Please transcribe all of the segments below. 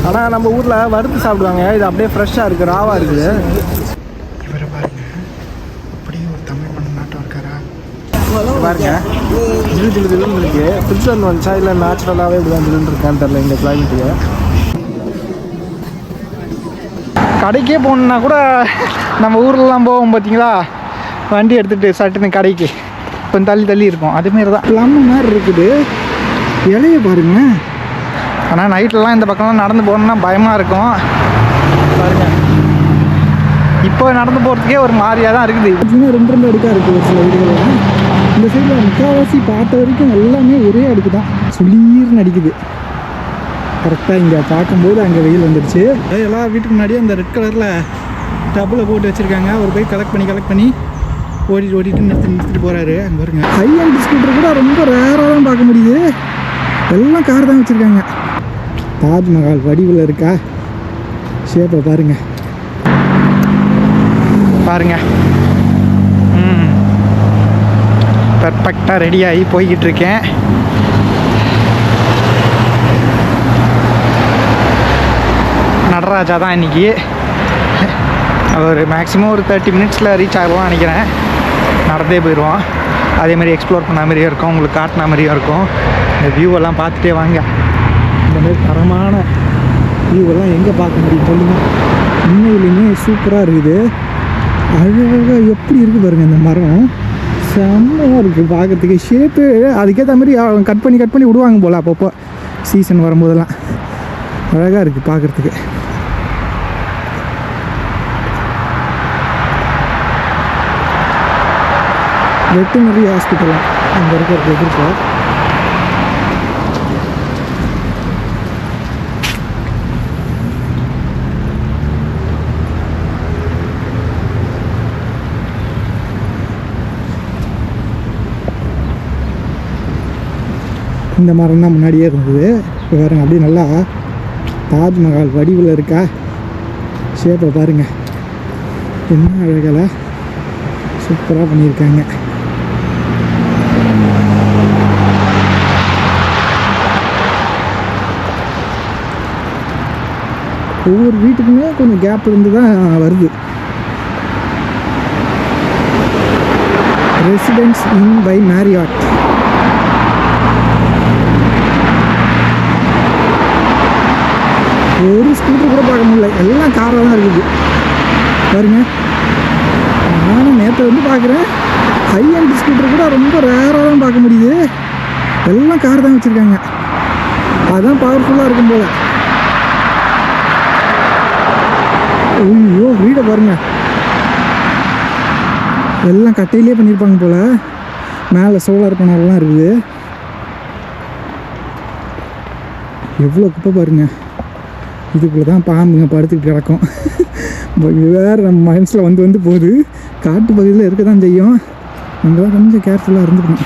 ஆனால் நம்ம ஊரில் வறுத்து சாப்பிடுவாங்க, இது அப்படியே ஃப்ரெஷ்ஷாக இருக்குது, ராவாக இருக்குது. இவரை பாருங்க, அப்படியே ஒரு தமிழ் மண் நாட்டம் இருக்காரா பாருங்க. ஜில்லுன்னு இருக்கு. ஃபில்டர் வந்துச்சா இல்லை நேச்சுரலாகவே இப்படி தான் ஜில்லுன்னு இருக்கான்னு தெரியல இந்த கிளைமேட்டுக்கு. கடைக்கே போகணுன்னா கூட நம்ம ஊர்லலாம் போவோம் பார்த்தீங்களா, வண்டி எடுத்துகிட்டு சட்டுன்னு கடைக்கு கொஞ்சம் தள்ளி இருக்கும். அதேமாரி தான் ப்ளம் மாதிரி இருக்குது. இலையை பாருங்க. ஆனால் நைட்லலாம் இந்த பக்கம்லாம் நடந்து போகணுன்னா பயமாக இருக்கும் பாருங்க. இப்போ நடந்து போகிறதுக்கே ஒரு மாதிரியாக தான் இருக்குது. பார்த்தீங்கன்னா 2 அடுக்காக இருக்குது ஒரு சில வீடுகள். இந்த சைடில் முக்கால்வாசி பார்த்த வரைக்கும் எல்லாமே ஒரே அடுக்கு தான், சுளீர்னு அடிக்குது. கரெக்டாக இங்கே பார்க்கும்போது அங்கே வெயில் வந்துடுச்சு. எல்லா வீட்டுக்கு முன்னாடியே அந்த ரெட் கலரில் டப்பில் போட்டு வச்சுருக்காங்க. ஒரு போய் கலெக்ட் பண்ணி ஓட்டிட்டு நிறுத்திட்டு போகிறாரு. அங்கே பாருங்க. ஹை அண்ட் ஸ்கூட்டர் கூட ரொம்ப ரேராக தான் பார்க்க முடியுது. எல்லாம் கார் தான் வச்சுருக்காங்க. தாஜ்மஹால் வடிவில் இருக்கா, ஷேப்பை பாருங்க. பர்ஃபெக்டாக ரெடியாகி போய்கிட்டு இருக்கேன். நடராஜா தான் இன்றைக்கி. ஒரு மேக்ஸிமம் ஒரு 30 மினிட்ஸில் ரீச் ஆகலாம் நினைக்கிறேன். நடந்தே போயிடுவோம். அதேமாதிரி எக்ஸ்ப்ளோர் பண்ண மாதிரியும் இருக்கும், உங்களுக்கு காட்டின மாதிரியும் இருக்கும். இந்த வியூவெல்லாம் பார்த்துட்டே வாங்க. இந்த மாதிரி தரமான வியூவெல்லாம் எங்கே பார்க்க முடியும் சொல்லுங்கள். உண்மையிலுமே சூப்பராக இருக்குது. அழகாக எப்படி இருக்குது பாருங்கள். இந்த மரம் செம்மையாக இருக்குது பார்க்குறதுக்கு. ஷேப்பு அதுக்கேற்ற மாதிரி கட் பண்ணி விடுவாங்க போல் அப்பப்போ சீசன் வரும்போதெல்லாம். அழகாக இருக்குது பார்க்குறதுக்கு. வெட்டினரி ஹாஸ்பிட்டலாம் அங்கே இருக்கிறது எதிர்க்க. இந்த மரம் தான் முன்னாடியே இருந்தது. இப்போ பாருங்க, அப்படியே நல்லா தாஜ்மஹால் வடிவில் இருக்கா, ஷேப்பை பாருங்க. என்ன அழகலை சூப்பராக பண்ணியிருக்காங்க. ஒவ்வொரு வீட்டுக்குமே கொஞ்சம் கேப் இருந்து தான் வருது. Residence inn by Marriott. ஒரு ஸ்கூட்டர் கூட பார்க்க முடியல, எல்லாம் காராக தான் இருக்குது பாருங்க. நானும் நேற்று வந்து பார்க்குறேன், ஹை அண்ட் ஸ்கூட்டர் கூட ரொம்ப ரேராக தான் பார்க்க முடியுது. எல்லாம் கார் தான் வச்சுருக்காங்க. அதுதான் பவர்ஃபுல்லாக இருக்கும் போல. ஐயோ, வீடை பாருங்க, எல்லாம் கட்டையிலே பண்ணியிருப்பாங்க போல். மேலே சோலார் பேனல்லாம் இருக்குது. எவ்வளோ குப்பை பாருங்க. இதுக்குள்ளே தான் பாம்புங்க படுத்துக்கிட்டு கிடக்கும். இது வேறு நம்ம மைண்ட்ஸில் வந்து போகுது. காட்டு பகுதியில் இருக்க தான் செய்யும். அங்கே தான் கொஞ்சம் கேர்ஃபுல்லாக இருந்துக்கணும்.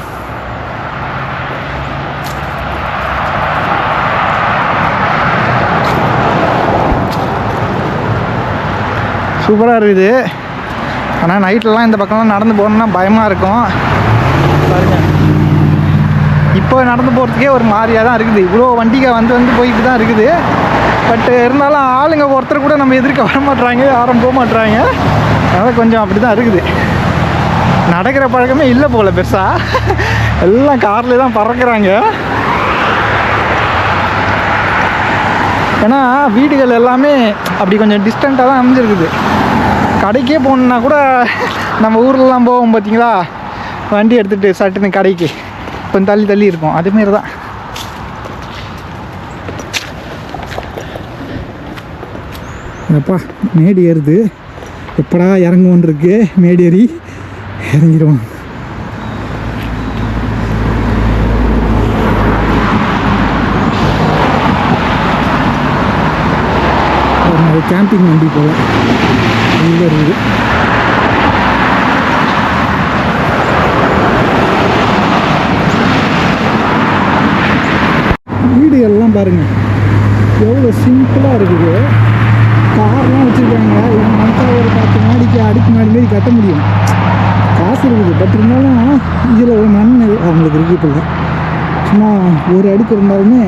சூப்பராக இருக்குது. ஆனால் நைட்லலாம் இந்த பக்கம்லாம் நடந்து போகணுன்னா பயமாக இருக்கும் பாருங்க. இப்போ நடந்து போகிறதுக்கே ஒரு மாதிரியாக தான் இருக்குது. இவ்வளோ வண்டிங்க வந்து போய்கிட்டு தான் இருக்குது. பட்டு இருந்தாலும் ஆளுங்க ஒருத்தர் கூட நம்ம எதிர்க்க வர மாட்டுறாங்க, யாரும் போக மாட்டுறாங்க. அதனால் கொஞ்சம் அப்படி தான் இருக்குது. நடக்கிற பழக்கமே இல்லை போல் பெருசாக. எல்லாம் காரில் தான் பறக்கிறாங்க. ஏன்னா வீடுகள் எல்லாமே அப்படி கொஞ்சம் டிஸ்டண்ட்டாக தான் அமைஞ்சிருக்குது. கடைக்கே போகணுன்னா கூட நம்ம ஊர்லலாம் போவோம் பார்த்தீங்களா, வண்டி எடுத்துகிட்டு சட்டுன்னு கடைக்கு கொஞ்சம் தள்ளி இருக்கும். அதேமாரி தான். அப்பா மேடு ஏறுது. எப்படா இறங்குவோன்னு இருக்கு. மேடு ஏறி இறங்கிடுவோம். கேம்பிங் வண்டி போல் இங்கே இருக்குது. வீடுகள்லாம் பாருங்கள் எவ்வளோ சிம்பிளாக இருக்குது. கார்லாம் வச்சுருக்காங்க. இவங்க நினச்சா ஒரு 10 மாடிக்கு அடுக்கு மாடி மாரி கட்ட முடியும். பெருசு இருக்குது. பட் இருந்தாலும் இதில் ஒரு மண் அவங்களுக்கு இருக்குது போல. சும்மா ஒரு அடுக்கு இருந்தாலுமே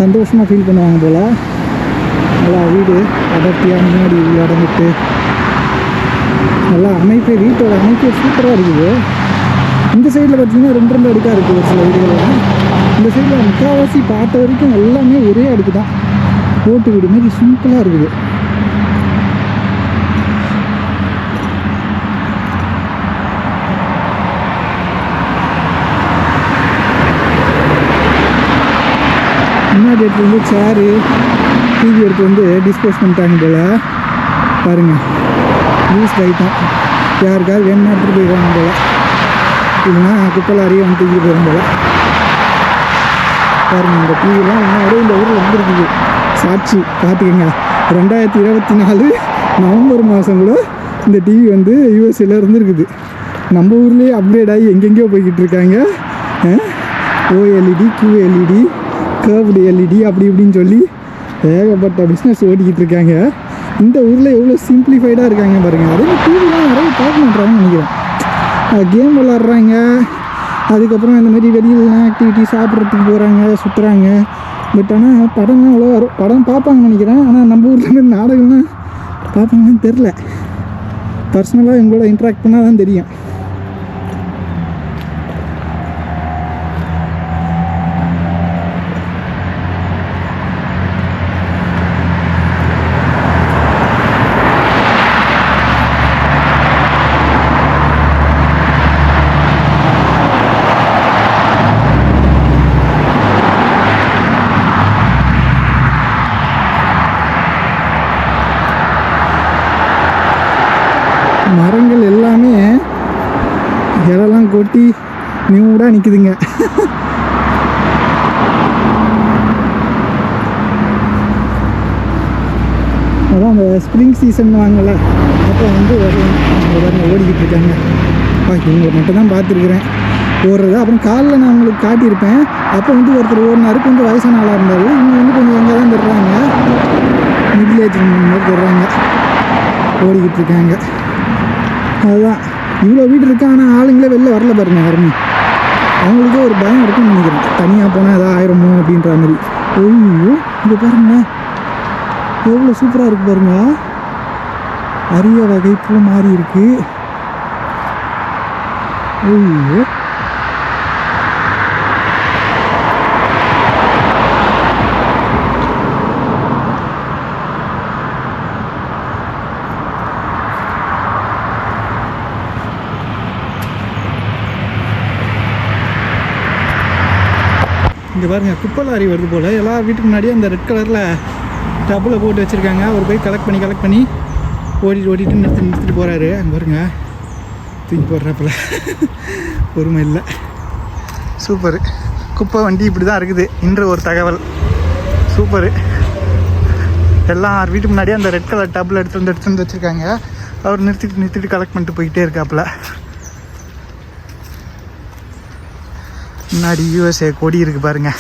சந்தோஷமாக ஃபீல் பண்ணுவாங்க போல். நல்லா வீடு அடர்த்தியாக முன்னாடி இடங்கிட்டு நல்லா அமைப்பு, வீட்டோட அமைப்பு சூப்பராக இருக்குது. இந்த சைடில் பார்த்தீங்கன்னா 2 அடுக்காக இருக்குது ஒரு சில வீடுகள். இந்த சைடில் முக்கால்வாசி பார்த்த வரைக்கும் எல்லாமே ஒரே அடுக்கு தான். ஓட்டு வீடு மாதிரி சிம்பிளாக இருக்குது. முன்னாடி எடுத்து வந்து சேரு டிவி எடுத்து வந்து டிஸ்போஸ் பண்ணிட்டாங்க போல். பாருங்கள், யூஸ் ஐட்டம் யாருக்காவது வேணுமா எடுத்துகிட்டு போயிடுவாங்க போல். இல்லைன்னா குப்பலாரியே வந்து தூக்கிட்டு போயிடும் போல். பாருங்கள், இந்த டிவிலாம் முன்னாடி இந்த ஊரில் வந்துருக்குது. சாட்சி பார்த்துக்கங்க, 2024 நவம்பர் மாதம் கூட இந்த டிவி வந்து யூஎஸ்ஏல இருந்துருக்குது. நம்ம ஊர்லேயே அப்கிரேட் ஆகி எங்கெங்கேயோ போய்கிட்டு இருக்காங்க. ஓஎல்இடி, QLED, கர்வ்டு எல்இடி அப்படி இப்படின்னு சொல்லி ஏகப்பட்ட பிஸ்னஸ் ஓடிக்கிட்டு இருக்காங்க. இந்த ஊரில் எவ்வளோ சிம்பிளிஃபைடாக இருக்காங்க பாருங்கள். அதே மாதிரி டிவிலாம் நிறைய பார்க்க மாட்டாங்கன்னு நினைக்கிறேன். கேம் விளாட்றாங்க, அதுக்கப்புறம் இந்த மாதிரி வெளியிலலாம் ஆக்டிவிட்டி சாப்பிட்றதுக்கு போகிறாங்க, சுற்றுறாங்க. பட் ஆனால் படம்லாம் அவ்வளோ வரும், படம் பார்ப்பாங்கன்னு நினைக்கிறேன். ஆனால் நம்ம ஊரில் மாதிரி நாடகம்லாம் பார்ப்பாங்கன்னு தெரில. பர்சனலாக எங்களோட இன்ட்ராக்ட் பண்ணால் தான் தெரியும். மரங்கள் எல்லாமே இலெல்லாம் கொட்டி நியூடாக நிற்குதுங்க. அதான் அந்த ஸ்ப்ரிங் சீசன் வாங்கல, அப்போ வந்து ஓடிக்கிட்டு இருக்காங்க. இவங்களை மட்டும் தான் பார்த்துருக்குறேன் ஓடுறது. அப்புறம் காலில் நான் உங்களுக்கு காட்டியிருப்பேன். அப்போ வந்து ஒருத்தர் ஓடினார், கொஞ்சம் வயசான ஆளாக இருந்தார். இவங்க வந்து கொஞ்சம் எங்கே தான் தர்றாங்க, மிடில் ஏஜ் மாதிரி தர்றாங்க, ஓடிக்கிட்டு இருக்காங்க. அதுதான் இவ்வளோ வீடு இருக்கு. ஆனால் ஆளுங்களே வெளில வரல பாருங்க யாருமே. அவங்களுக்கே ஒரு பயம் இருக்குன்னு நினைக்கிறேன், தனியாக போனால் எதாவது ஆயிரமோ அப்படின்ற மாதிரி. ஐயோ, இங்கே பாருங்க எவ்வளோ சூப்பராக இருக்குது பாருங்க. அரிய வகை பூ மாறி இருக்கு. ஐயோ, இங்கே பாருங்கள், குப்பை லாரி வருது போல். எல்லா வீட்டுக்கு முன்னாடியே அந்த ரெட் கலரில் டப்பில் போட்டு வச்சுருக்காங்க. அவர் போய் கலெக்ட் பண்ணி ஓட்டிட்டு நிறுத்திட்டு போகிறாரு. அங்கே பாருங்க, தூக்கி போடுறாப்புல பொறுமை இல்லை. சூப்பரு, குப்பை வண்டி இப்படி தான் இருக்குது இன்று ஒரு தகவல். சூப்பரு, எல்லார் வீட்டுக்கு முன்னாடியே அந்த ரெட் கலர் டப்பில் எடுத்துகிட்டு வந்து வச்சுருக்காங்க. அவர் நிறுத்திட்டு கலெக்ட் பண்ணிட்டு போய்கிட்டே இருக்காப்புல. முன்னாடி USA கொடி இருக்கு பாருங்க.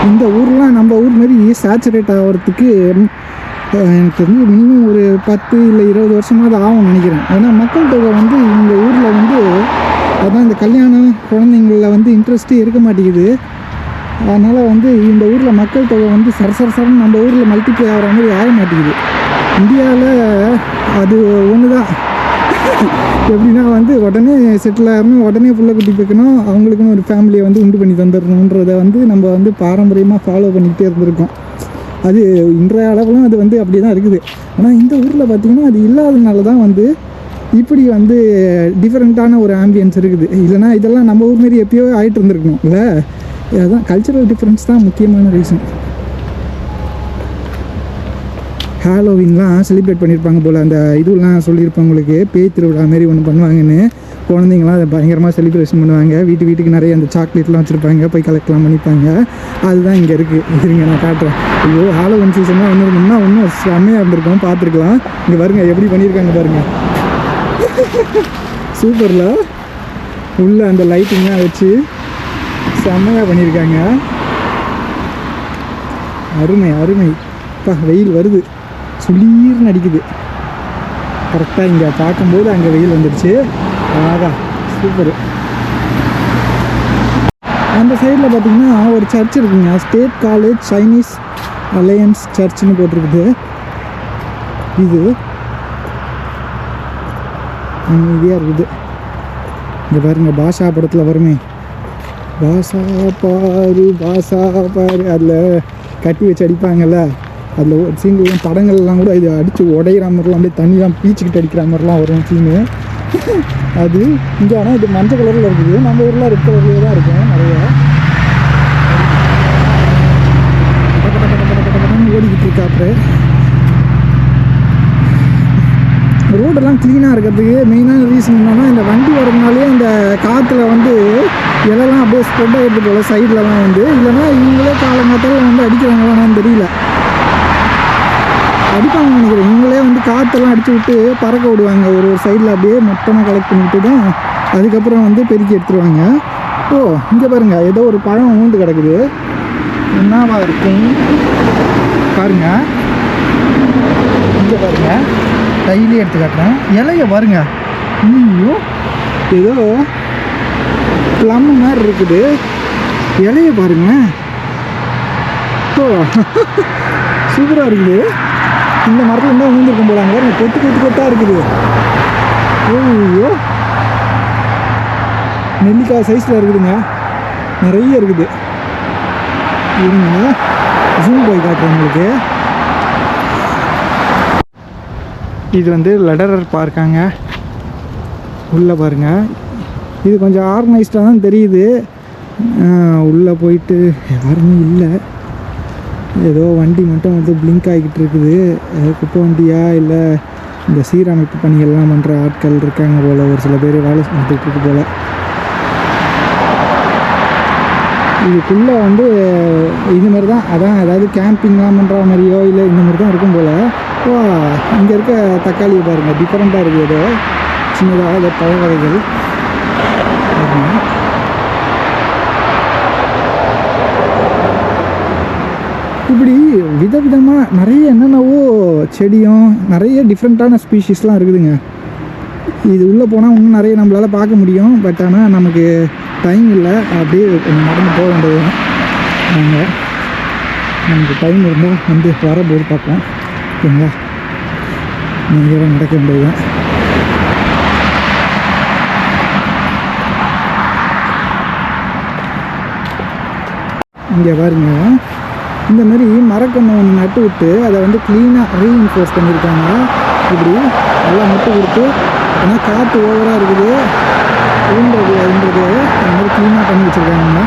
இந்த ஊர்லாம் நம்ம ஊர் மாதிரி சேச்சுரேட் ஆகிறதுக்கு எனக்கு வந்து மினிமம் ஒரு 10 இல்லை 20 வருஷமாவது ஆகும்னு நினைக்கிறேன். ஏன்னா மக்கள் தொகை வந்து இந்த ஊரில் வந்து அதான் இந்த கல்யாணம் குழந்தைங்களில் வந்து இன்ட்ரெஸ்ட்டே இருக்க மாட்டேங்குது. அதனால் வந்து இந்த ஊரில் மக்கள் தொகை வந்து சரசரன்னு நம்ம ஊரில் மல்டிப்ளை ஆகிற மாதிரி ஆக மாட்டேங்குது. இந்தியாவில் அது ஒன்று தான். எப்படின்னா வந்து உடனே செட்டில் ஆகணும், உடனே புள்ள குட்டி வைக்கணும், அவங்களுக்குன்னு ஒரு ஃபேமிலியை வந்து உண்டு பண்ணி தந்துடணுன்றதை வந்து நம்ம வந்து பாரம்பரியமாக ஃபாலோ பண்ணிக்கிட்டே இருந்திருக்கோம். அது இன்றைய அளவுலாம் அது வந்து அப்படி தான் இருக்குது. ஆனால் இந்த ஊரில் பார்த்திங்கன்னா அது இல்லாததுனால தான் வந்து இப்படி வந்து டிஃப்ரெண்ட்டான ஒரு ஆம்பியன்ஸ் இருக்குது. இல்லைனா இதெல்லாம் நம்ம ஊர் மாரி எப்பயோ ஆகிட்டு இருந்திருக்கணும் இல்லை. அதுதான் கல்ச்சுரல் டிஃப்ரென்ஸ் தான் முக்கியமான ரீசன். ஹாலோவின்லாம் செலிப்ரேட் பண்ணியிருப்பாங்க போல். அந்த இதுலாம் சொல்லியிருப்பாங்க உங்களுக்கு, பேய் திருவிழா மாரி ஒன்று பண்ணுவாங்கன்னு. குழந்தைங்களாம் அதை பயங்கரமாக செலிப்ரேஷன் பண்ணுவாங்க. வீட்டுக்கு நிறைய அந்த சாக்லேட்லாம் வச்சுருப்பாங்க, போய் கலெக்ட்லாம் பண்ணிப்பாங்க. அதுதான் இங்கே இருக்குது. இருங்க நான் காட்டுறேன். ஐயோ, ஹாலோவின் சீசன்லாம் வந்துருந்தோம்னா இன்னும் செம்மையாக இருந்திருக்கும், பார்த்துருக்கலாம். இங்கே பாருங்க எப்படி பண்ணியிருக்காங்க பாருங்கள். சூப்பரில் உள்ள அந்த லைட்டிங்லாம் வச்சு செம்மையாக பண்ணியிருக்காங்க. அருமை அருமை. அப்பா வெயில் வருது, சுளீர்னு அடிக்குது. கரெக்டாக இங்கே பார்க்கும்போது அங்கே வெயில் வந்துடுச்சு. ஆகா சூப்பரு. அந்த சைடில் பார்த்தீங்கன்னா ஒரு சர்ச் இருக்குங்க, ஸ்டேட் காலேஜ் சைனீஸ் அலையன்ஸ் சர்ச்னு போட்டிருக்குது. இது அமைதியாக இருக்குது. இங்கே பாருங்க, பாஷா படத்தில் வருமே, பாஷா பாரு அதில் கட்டி வச்சு அடிப்பாங்கல்ல, அதில் ஒரு சீன்லாம் படங்கள்லாம் கூட இது அடித்து உடையிற மாதிரிலாம் அப்படியே தண்ணிலாம் பீச்சிக்கிட்டு அடிக்கிற மாதிரிலாம் வரும் சீனு. அது இங்கே ஆனால் இது மஞ்சள் கலரில் இருக்குது, நம்ம ஊரில் ரெட் கலர்லேயே தான் இருக்கும் நிறையா. ஓடிக்கிட்டு இருக்காப்பு. ரோடெல்லாம் க்ளீனாக இருக்கிறதுக்கு மெயினான ரீசன் என்னன்னா, இந்த வண்டி வரதுனாலே இந்த காற்றுல வந்து இலெல்லாம் அப்படியே ஸ்ப்ரெட் ஆகிட்டு போல சைட்லலாம் வந்து. இல்லைன்னா இவங்களே காலங்காத்தால வந்து அடிக்கிறாங்களான்னு தெரியல, அடிப்பாங்க நினைக்கிறேன். இவங்களே வந்து காற்றெல்லாம் அடித்து விட்டு பறக்க விடுவாங்க ஒரு சைடில், அப்படியே மொத்தமாக கலெக்ட் பண்ணிவிட்டு தான் அதுக்கப்புறம் வந்து பெருக்கி எடுத்துருவாங்க. ஓ இங்கே பாருங்கள், ஏதோ ஒரு பழம் ஊந்து கிடக்குது, என்னவா இருக்கும் பாருங்க. இங்கே பாருங்க, கையிலே எடுத்து காட்டுறேன், இலைய பாருங்க. ஐயோ, ஏதோ ப்ளம் மாதிரி இருக்குது, இலைய பாருங்க. ஓ சூப்பராக இருக்குது. இந்த மரத்தில் இருந்தால் ஊந்துருக்கும் போலாங்க, கொத்து கொத்து கொத்தாக இருக்குது. ஐயோ, நெல்லிக்காய் சைஸில் இருக்குதுங்க, நிறைய இருக்குது. இருங்க ஜூம் போய் காட்டுறேன் உங்களுக்கு. இது வந்து லெடரர் பார்க்காங்க, உள்ளே பாருங்கள். இது கொஞ்சம் ஆர்கனைஸ்டாக தான் தெரியுது. உள்ளே போயிட்டு யாருமே இல்லை, ஏதோ வண்டி மட்டும் வந்து பிளிங்க் ஆகிக்கிட்டு இருக்குது. குப்பை வண்டியா இல்லை இந்த சீரமைப்பு பணிகள்லாம் பண்ணுற ஆட்கள் இருக்காங்க போல், ஒரு சில பேர் வேலை செஞ்சுட்டு இருக்கு போல். இதுக்குள்ளே வந்து இது மாதிரி தான், அதான் அதாவது கேம்பிங்லாம் பண்ணுற மாதிரியோ இல்லை இந்த மாதிரி தான் இருக்கும் போல். ஓ இங்கே இருக்க தக்காளியை பாருங்கள், டிஃப்ரெண்ட்டாக இருக்குது, ஏதோ சின்னதாக அதை பழ வகைகள். இப்படி விதவிதமாக நிறைய என்னென்னவோ செடியும் நிறைய டிஃப்ரெண்ட்டான ஸ்பீஷீஸ்லாம் இருக்குதுங்க. இது உள்ளே போனால் இன்னும் நிறைய நம்மளால் பார்க்க முடியும். பட் ஆனால் நமக்கு டைம் இல்லை, அப்படியே நடந்து போக வேண்டியது. நாங்கள் நமக்கு டைம் இருந்தால் வந்து வரபோது பார்ப்போம், ஓகேங்களா. நீங்கள் நடக்க வேண்டியது. இங்கே பாருங்க, இந்த மாதிரி மரக்கன்று ஒன்று நட்டு விட்டு அதை வந்து க்ளீனாக ரீஇன்ஃபோர்ஸ் பண்ணியிருக்காங்க. இப்படி நல்லா நட்டு கொடுத்து, ஏன்னா காற்று ஓவராக இருக்குது ஊன்றது அதுன்றது அந்த மாதிரி க்ளீனாக பண்ணி வச்சுருக்காங்க.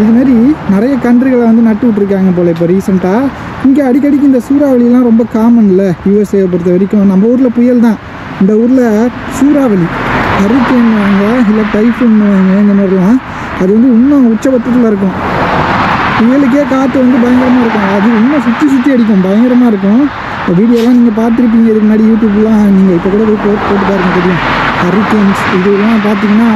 இதுமாரி நிறைய கன்றுகளை வந்து நட்டு விட்ருக்காங்க போல் இப்போ ரீசெண்டாக. இங்கே அடிக்கடிக்கு இந்த சூறாவளிலாம் ரொம்ப காமன் இல்லை யூஎஸ்ஏவை பொறுத்த வரைக்கும். நம்ம ஊரில் புயல் தான், இந்த ஊரில் சூறாவளி ஹரிக்கேன்னுவாங்க இல்லை டைஃபூன்னுவாங்க. இந்த மாதிரிலாம் அது வந்து இன்னும் உச்சபட்சத்தில் இருக்கும். புயலுக்கே காற்று வந்து பயங்கரமாக இருக்கும், அது இன்னும் சுற்றி சுற்றி அடிக்கும், பயங்கரமாக இருக்கும். இப்போ வீடியோலாம் நீங்கள் பார்த்துருப்பீங்க இதுக்கு முன்னாடி யூடியூப்லாம், நீங்கள் இப்போ கூட போய் போட்டு பாருங்க தெரியும். ஹரிக்கேன்ஸ் இதெல்லாம் பார்த்தீங்கன்னா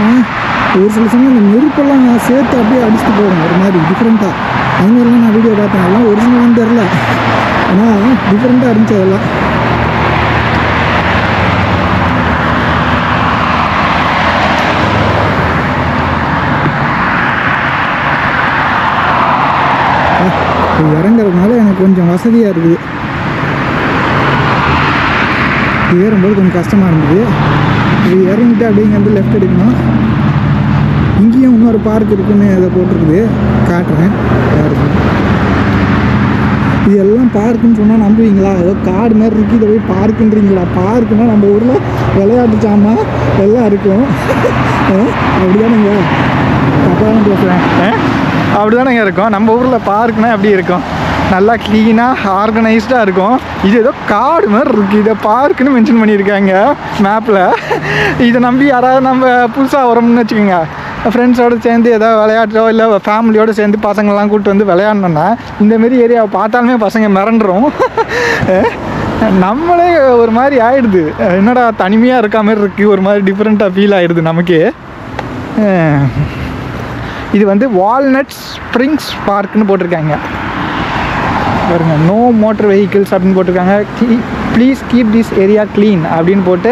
ஒரு சில சமயம் இந்த நெருப்பெல்லாம் சேர்த்து அப்படியே அடிச்சுட்டு போகும் ஒரு மாதிரி டிஃப்ரெண்ட்டாக. அது மாதிரிலாம் நான் வீடியோ பார்த்தேன், அதெல்லாம் ஒரிஜினலான்னு தெரில, ஆனால் டிஃப்ரெண்ட்டாக இருந்துச்சு அதெல்லாம். இறங்குறதுனால எனக்கு கொஞ்சம் வசதியாக இருக்குது, ஏறும்போது கொஞ்சம் கஷ்டமாக இருந்தது. இது இறங்கிட்டு அப்படியே இங்கே வந்து லெஃப்ட் எடுக்கணும். இங்கேயும் இன்னொரு பார்க் இருக்குன்னு அதை போட்டிருக்குது, காட்டுறேன் பாருங்க. இது எல்லாம் பார்க்குன்னு சொன்னால் நம்புவீங்களா? ஏதோ காடு மாதிரி இருக்குது, இதை போய் பார்க்குன்றீங்களா? பார்க்குன்னா நம்ம ஊரில் விளையாட்டு சாமான் எல்லாம் இருக்கும், அப்படிதானுங்க. தப்பாக பேசுகிறேன், அப்படி தானேங்க இருக்கும். நம்ம ஊரில் பார்க்குனா எப்படி இருக்கும்? நல்லா க்ளீனாக ஆர்கனைஸ்டாக இருக்கும். இது ஏதோ காடு மாதிரி இருக்குது. இதை பார்க்குன்னு மென்ஷன் பண்ணியிருக்காங்க மேப்பில். இதை நம்பி யாராவது நம்ம புதுசாக வரோம்னு வச்சுக்கோங்க, ஃப்ரெண்ட்ஸோடு சேர்ந்து ஏதாவது விளையாட்டோ இல்லை ஃபேமிலியோடு சேர்ந்து பசங்கள்லாம் கூப்பிட்டு வந்து விளையாடணுன்னா இந்தமாரி ஏரியாவை பார்த்தாலுமே பசங்க மிரண்டுரும். நம்மளே ஒரு மாதிரி ஆயிடுது, என்னடா தனிமையாக இருக்க மாதிரி இருக்குது, ஒரு மாதிரி டிஃப்ரெண்ட்டாக ஃபீல் ஆகிடுது நமக்கு. இது வந்து வால்நட் ஸ்ப்ரிங்ஸ் பார்க்குன்னு போட்டிருக்காங்க பாருங்க. நோ மோட்டர் வெஹிக்கிள்ஸ் அப்படின்னு போட்டிருக்காங்க. Please keep this area clean அப்படின்னு போட்டு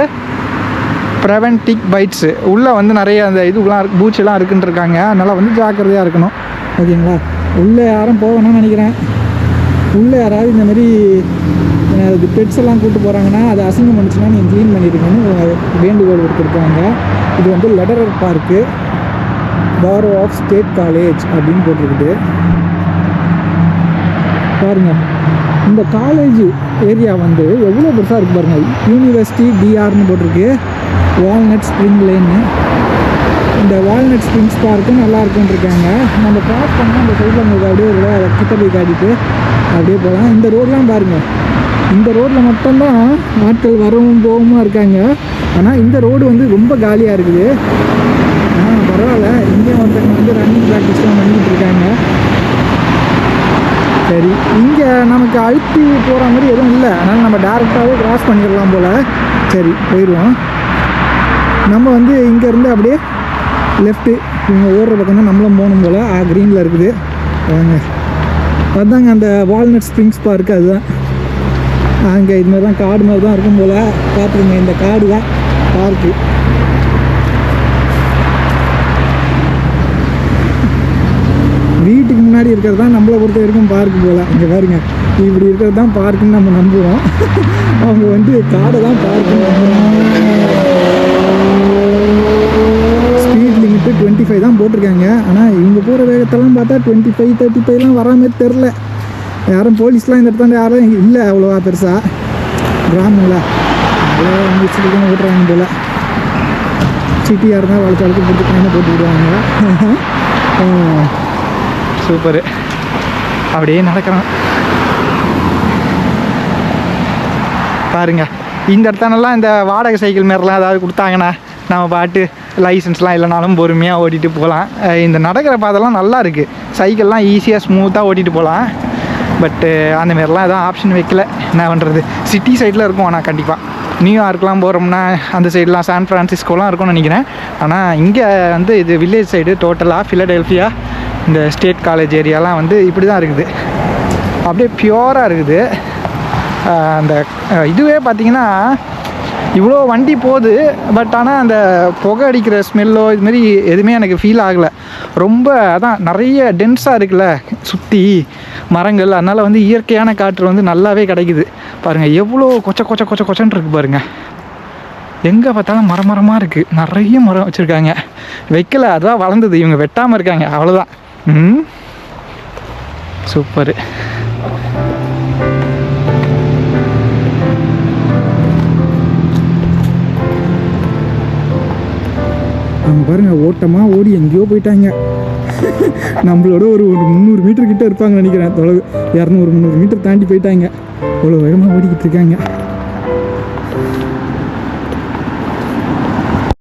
ப்ரெவென்ட் டிக் பைட்ஸு உள்ளே வந்து நிறைய அந்த இதுலாம் பூச்செல்லாம் இருக்குன்னு இருக்காங்க. அதனால் வந்து ஜாக்கிரதையாக இருக்கணும். ஓகேங்களா? உள்ளே யாரும் போகணும்னு நினைக்கிறேன். உள்ளே யாராவது இந்தமாரி அது பெட்ஸ் எல்லாம் கூப்பிட்டு போகிறாங்கன்னா அது அசிங்கம் பண்ணிச்சுன்னா நீங்கள் க்ளீன் பண்ணிடுங்கன்னு வேண்டுகோள் கொடுத்துருக்காங்க. இது வந்து Lederer park, borough of State College அப்படின்னு போட்டிருக்குது பாருங்கள். இந்த காலேஜ் ஏரியா வந்து எவ்வளோ பெருசாக இருக்குது பாருங்கள். யூனிவர்சிட்டி டிஆர்னு போட்டிருக்கு, வால்நட் ஸ்ப்ரிங் லேன்னு. இந்த வால்நட் ஸ்ப்ரிங்ஸ் பார்க்கும் நல்லா இருக்குன்னு இருக்காங்க. நம்ம கிராஸ் பண்ணால் அந்த சைடில் உங்களுக்கு அப்படியே ஒரு கிட்ட போய் காட்டிட்டு அப்படியே போகலாம். இந்த ரோடெலாம் பாருங்கள், இந்த ரோட்டில் மட்டும்தான் ஆட்கள் வரவும் போகவும் இருக்காங்க. ஆனால் இந்த ரோடு வந்து ரொம்ப காலியாக இருக்குது. பரவாயில்ல, இங்கேயும் ஒருத்தவங்க வந்து ரன்னிங் ப்ராக்டிஸ்லாம் பண்ணிக்கிட்டு இருக்காங்க. சரி, இங்கே நமக்கு அழுத்தி போகிற மாதிரி எதுவும் இல்லை, அதனால் நம்ம டேரெக்டாகவே கிராஸ் பண்ணிடலாம் போல். சரி, போயிடுவோம். நம்ம வந்து இங்கேருந்து அப்படியே லெஃப்ட்டு இவங்க ஓடுற பக்கம் தான் நம்மளும் போகணும் போல். க்ரீனில் இருக்குது வாங்க. அதுதாங்க அந்த வால்நட் ஸ்ப்ரிங்ஸ் பார்க்கு. அதுதான் அங்கே இது மாதிரி தான் காடு மாதிரி தான் இருக்கும் போல். பார்த்துருங்க, இந்த காடு தான் பார்க்கு. வீட்டுக்கு முன்னாடி இருக்கிறது தான் நம்மளை பொறுத்த வரைக்கும் பார்க்கு போல். இங்கே பாருங்க, இப்படி இருக்கிறது தான் பார்க்குன்னு நம்ம நம்புவோம். அவங்க வந்து காடை தான் பார்க்குன்னு நம்புவாங்க. ஸ்பீட் லிமிட்டு 25 தான் போட்டிருக்காங்க. ஆனால் இவங்க போகிற வேகத்தெல்லாம் பார்த்தா 25, 35லாம் வர மாதிரி தெரில. யாரும் போலீஸ்லாம் இந்த இடத்துல யாரும் இல்லை அவ்வளோவா பெருசாக. கிராமங்களா அவ்வளோ வச்சுட்டு ஓட்டுறாங்க போல். சிட்டியாக இருந்தால் வளர்த்து போட்டுக்கான போட்டு விடுவாங்க. சூப்பரு. அப்படியே நடக்கிறோம் பாருங்க. இந்த இடத்தானெல்லாம் இந்த வாடகை சைக்கிள் மாரிலாம் ஏதாவது கொடுத்தாங்கன்னா நம்ம பாட்டு லைசன்ஸ்லாம் இல்லைனாலும் பொறுமையாக ஓட்டிகிட்டு போகலாம். இந்த நடக்கிற பாதெல்லாம் நல்லா இருக்குது. சைக்கிள்லாம் ஈஸியாக ஸ்மூத்தாக ஓட்டிகிட்டு போகலாம். பட்டு அந்தமாரிலாம் எதுவும் ஆப்ஷன் வைக்கல, என்ன பண்ணுறது. சிட்டி சைடில் இருக்கும். ஆனால் கண்டிப்பாக நியூயார்க்லாம் போகிறோம்னா அந்த சைடெலாம் சான் ஃப்ரான்சிஸ்கோலாம் இருக்கும்னு நினைக்கிறேன். ஆனால் இங்கே வந்து இது வில்லேஜ் சைடு டோட்டலாக ஃபிலடெல்ஃபியா இந்த ஸ்டேட் காலேஜ் ஏரியாலாம் வந்து இப்படி தான் இருக்குது. அப்படியே பியூராக இருக்குது. அந்த இதுவே பார்த்திங்கன்னா இவ்வளோ வண்டி போகுது. பட் ஆனால் அந்த புகை அடிக்கிற ஸ்மெல்லோ இதுமாரி எதுவுமே எனக்கு ஃபீல் ஆகலை. ரொம்ப அதான் நிறைய டென்ஸாக இருக்குல்ல சுற்றி மரங்கள். அதனால் வந்து இயற்கையான காற்று வந்து நல்லாவே கிடைக்குது. பாருங்கள் எவ்வளோ கொச்சன்னு இருக்குது பாருங்கள். எங்கே பார்த்தாலும் மரமாக இருக்குது. நிறைய மரம் வச்சுருக்காங்க. வைக்கல, அதுதான் வளர்ந்தது. இவங்க வெட்டாமல் இருக்காங்க, அவ்வளோதான். சூப்பரு. அவங்க பாருங்கள் ஓட்டமாக ஓடி எங்கேயோ போயிட்டாங்க. நம்மளோட ஒரு 300 மீட்டர் கிட்ட இருப்பாங்க நினைக்கிறேன். தொலைவு 200-300 மீட்டர் தாண்டி போயிட்டாங்க. அவ்வளோ வேகமாக ஓடிக்கிட்டு இருக்காங்க.